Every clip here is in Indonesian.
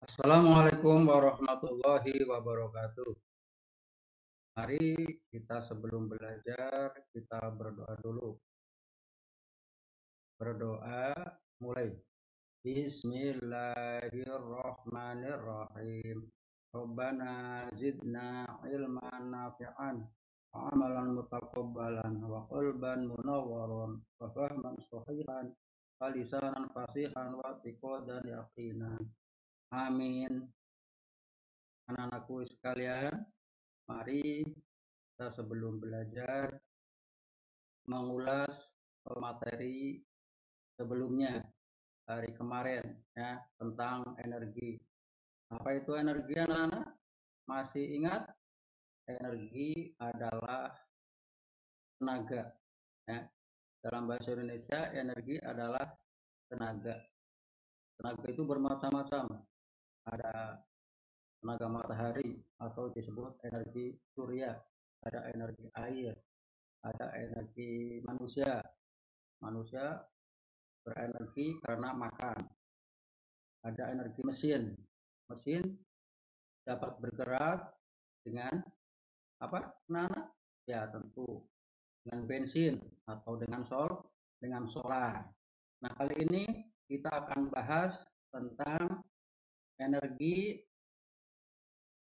Assalamualaikum warahmatullahi wabarakatuh. Mari kita sebelum belajar kita berdoa dulu. Berdoa mulai. Bismillahirrahmanirrahim. Rabbana zidna ilman nafi'an wa amalan mutaqabbalan wa qalban munawwaran wa fahman sahihan wa lisanan fasihan wa tiqadan yaqinan. Amin. Anak-anakku sekalian, mari kita sebelum belajar mengulas materi sebelumnya hari kemarin ya tentang energi. Apa itu energi, anak-anak? Masih ingat? Energi adalah tenaga ya. Dalam bahasa Indonesia energi adalah tenaga. Tenaga itu bermacam-macam. Ada tenaga matahari atau disebut energi surya, ada energi air, ada energi manusia. Manusia berenergi karena makan. Ada energi mesin. Mesin dapat bergerak dengan apa? Nah, ya tentu dengan bensin atau dengan solar. Nah, kali ini kita akan bahas tentang energi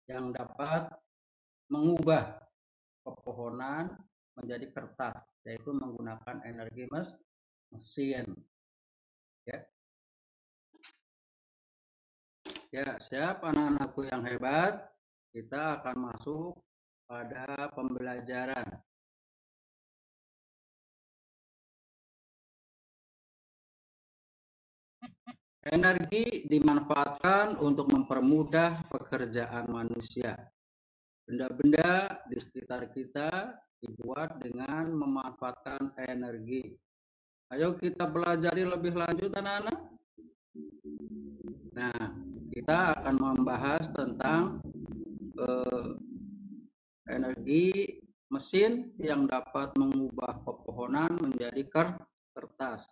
yang dapat mengubah pepohonan menjadi kertas, yaitu menggunakan energi mesin. Ya. Ya, siap anak-anakku yang hebat. Kita akan masuk pada pembelajaran. Energi dimanfaatkan untuk mempermudah pekerjaan manusia. Benda-benda di sekitar kita dibuat dengan memanfaatkan energi. Ayo kita pelajari lebih lanjut, anak-anak. Nah, kita akan membahas tentang energi mesin yang dapat mengubah pepohonan menjadi kertas.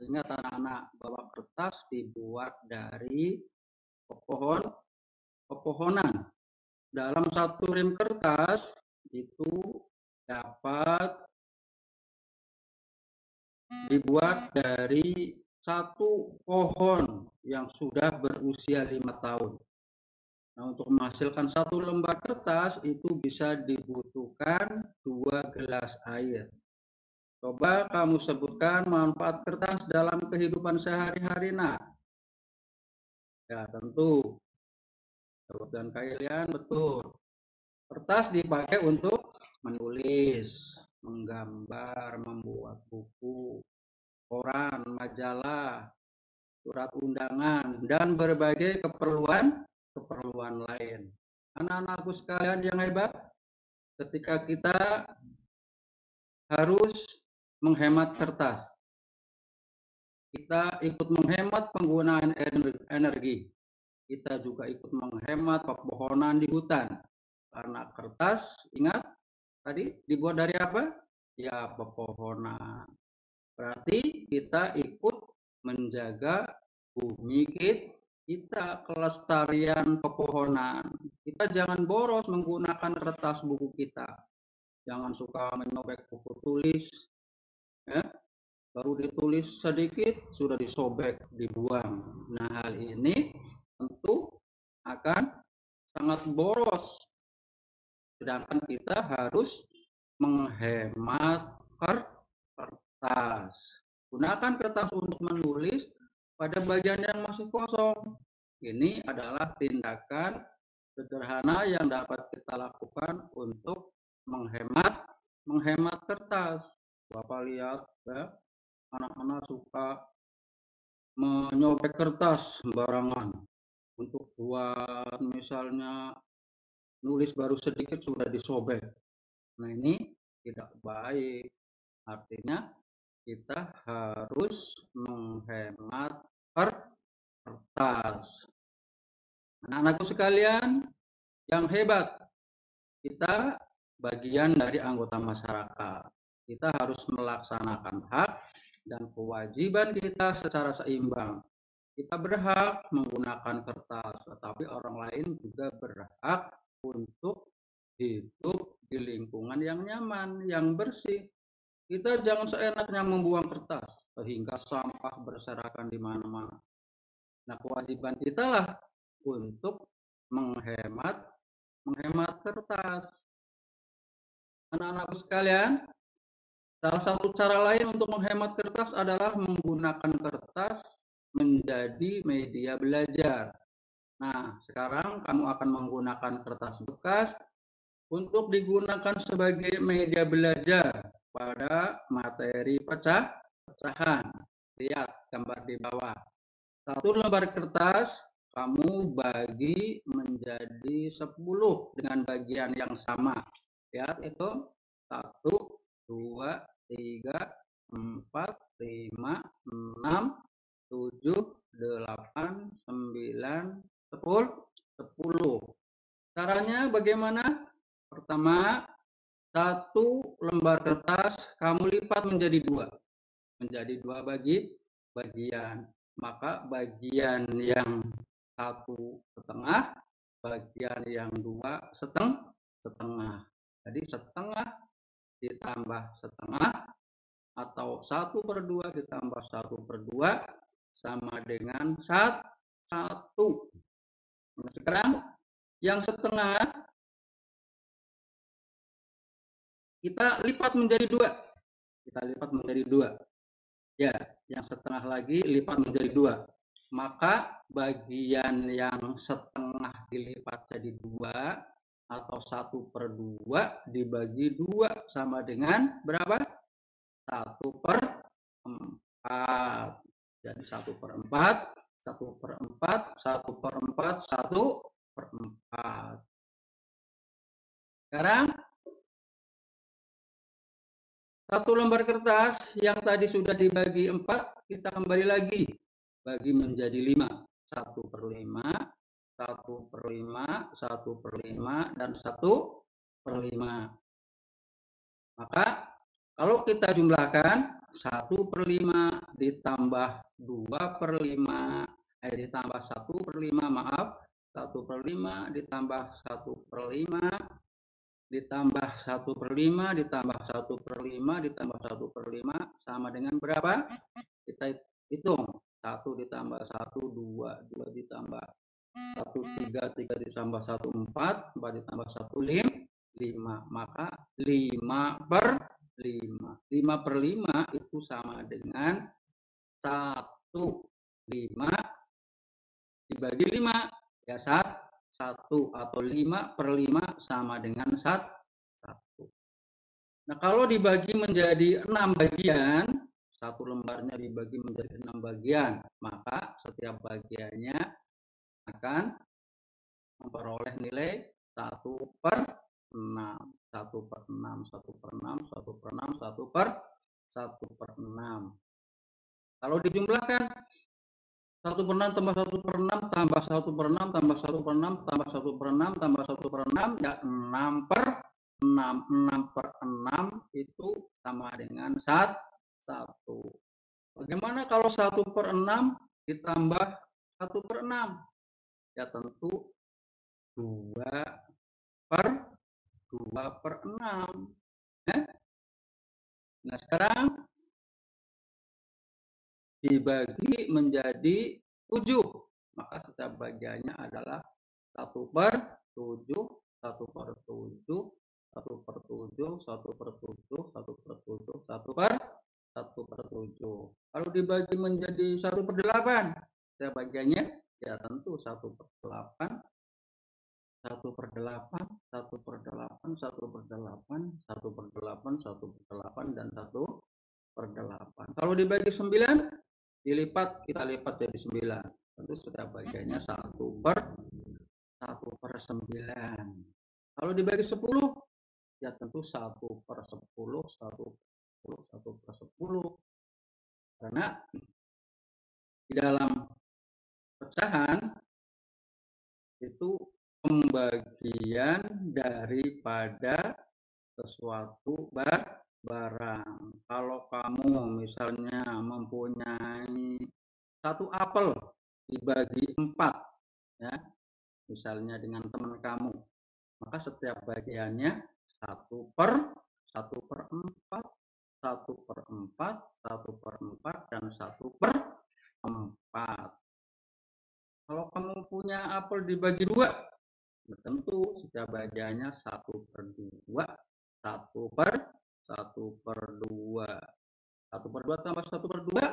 Ingat anak-anak bahwa kertas dibuat dari pepohonan. Dalam satu rem kertas itu dapat dibuat dari satu pohon yang sudah berusia 5 tahun. Nah, untuk menghasilkan satu lembar kertas itu bisa dibutuhkan 2 gelas air. Coba kamu sebutkan manfaat kertas dalam kehidupan sehari-hari, nak. Ya, tentu. Dan kalian betul. Kertas dipakai untuk menulis, menggambar, membuat buku, koran, majalah, surat undangan, dan berbagai keperluan lain. Anak-anakku sekalian yang hebat, ketika kita harus menghemat kertas, kita ikut menghemat penggunaan energi. Kita juga ikut menghemat pepohonan di hutan. Karena kertas, ingat tadi dibuat dari apa? Ya, pepohonan. Berarti kita ikut menjaga bumi kita, kelestarian pepohonan. Kita jangan boros menggunakan kertas buku kita. Jangan suka menyobek buku tulis, ya. Baru ditulis sedikit sudah disobek, dibuang. Nah, hal ini tentu akan sangat boros. Sedangkan kita harus menghemat kertas. Gunakan kertas untuk menulis pada bagian yang masih kosong. Ini adalah tindakan sederhana yang dapat kita lakukan untuk menghemat kertas. Bapak lihat ya, anak-anak suka menyobek kertas sembarangan untuk buat misalnya nulis baru sedikit sudah disobek. Nah, ini tidak baik. Artinya kita harus menghemat kertas. Anak-anakku sekalian yang hebat, kita bagian dari anggota masyarakat. Kita harus melaksanakan hak dan kewajiban kita secara seimbang. kita berhak menggunakan kertas, tetapi orang lain juga berhak untuk hidup di lingkungan yang nyaman, yang bersih. Kita jangan seenaknya membuang kertas sehingga sampah berserakan di mana-mana. Nah, kewajiban kita lah untuk menghemat kertas. Anak-anakku sekalian, salah satu cara lain untuk menghemat kertas adalah menggunakan kertas menjadi media belajar. Nah, sekarang kamu akan menggunakan kertas bekas untuk digunakan sebagai media belajar pada materi pecahan. Lihat gambar di bawah. Satu lembar kertas kamu bagi menjadi 10 dengan bagian yang sama. Lihat itu 1, 2, 3, 4, 5, 6, 7, 8, 9, 10. Caranya bagaimana? Pertama, satu lembar kertas kamu lipat menjadi dua bagian. Maka bagian yang satu setengah, bagian yang dua setengah. Jadi setengah ditambah setengah atau 1/2 ditambah 1/2 sama dengan 1. Nah, sekarang yang setengah kita lipat menjadi 2. Kita lipat menjadi 2. Ya, yang setengah lagi lipat menjadi 2. Maka bagian yang setengah dilipat jadi 2 atau 1/2 dibagi 2 sama dengan berapa? 1/4. Jadi 1/4, 1/4, 1/4, 1/4. Sekarang satu lembar kertas yang tadi sudah dibagi 4, kita kembali lagi bagi menjadi 5. 1/5, 1/5, 1/5, dan 1/5. Maka kalau kita jumlahkan 1/5 ditambah 2/5, ditambah 1/5, maaf, 1/5 ditambah 1/5 ditambah 1/5 ditambah 1/5 ditambah 1/5 sama dengan berapa? Kita hitung. 1 ditambah 1, 2, 2 ditambah 1, 3, 3 ditambah 1, 4, 4 ditambah 1, 5. Maka 5/5. 5/5 itu sama dengan 1/5 dibagi 5. Ya, 1 atau 5/5 sama dengan 1. Nah, kalau dibagi menjadi 6 bagian, satu lembarnya dibagi menjadi 6 bagian, maka setiap bagiannya akan memperoleh nilai 1/6. 1/6, 1/6, 1/6, 1/6. Kalau dijumlahkan 1/6 tambah 1/6 tambah 1/6 tambah 1/6 tambah 1/6 tambah 1/6 ya 6/6. 6/6 itu sama dengan 1. Bagaimana kalau 1/6 ditambah 1/6? Ya tentu 2/6. Nah, sekarang dibagi menjadi 7. Maka setiap bagiannya adalah 1/7, 1/7, 1/7, 1/7, 1/7, 1/7. Kalau dibagi menjadi 1/8, setiap bagiannya ya tentu 1/8, 1/8, 1/8, 1/8, 1/8, 1/8, dan 1/8. Kalau dibagi 9, kita lipat jadi 9. Tentu setiap bagiannya 1/9. Kalau dibagi 10, ya tentu 1/10, 1/10, 1/10. Karena di dalam pecahan itu pembagian daripada sesuatu barang. Kalau kamu misalnya mempunyai 1 apel, dibagi 4, ya, misalnya dengan teman kamu, maka setiap bagiannya 1/4, 1/4, 1/4, dan 1/4. Kalau kamu punya apel dibagi 2, tentu setiap bagiannya 1/2, 1/2, 1/2 tambah 1/2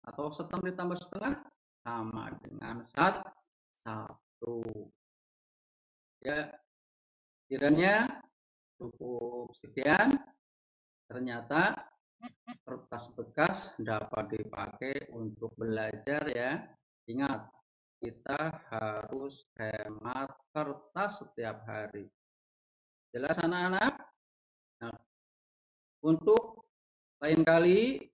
atau setengah ditambah setengah sama dengan 1. Ya, kiranya cukup sekian. Ternyata kertas bekas dapat dipakai untuk belajar, ya. Ingat, kita harus hemat kertas setiap hari. Jelas anak-anak? Nah, untuk lain kali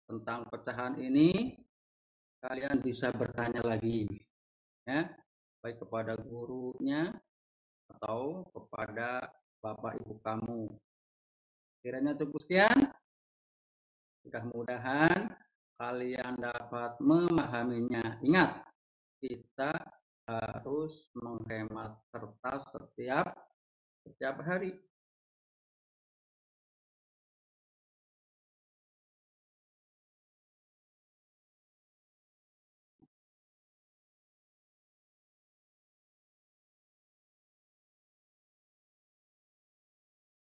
tentang pecahan ini kalian bisa bertanya lagi, ya, baik kepada gurunya atau kepada bapak ibu kamu. Kiranya cukup sekian. Mudah-mudahan kalian dapat memahaminya. Ingat, kita harus menghemat kertas setiap hari.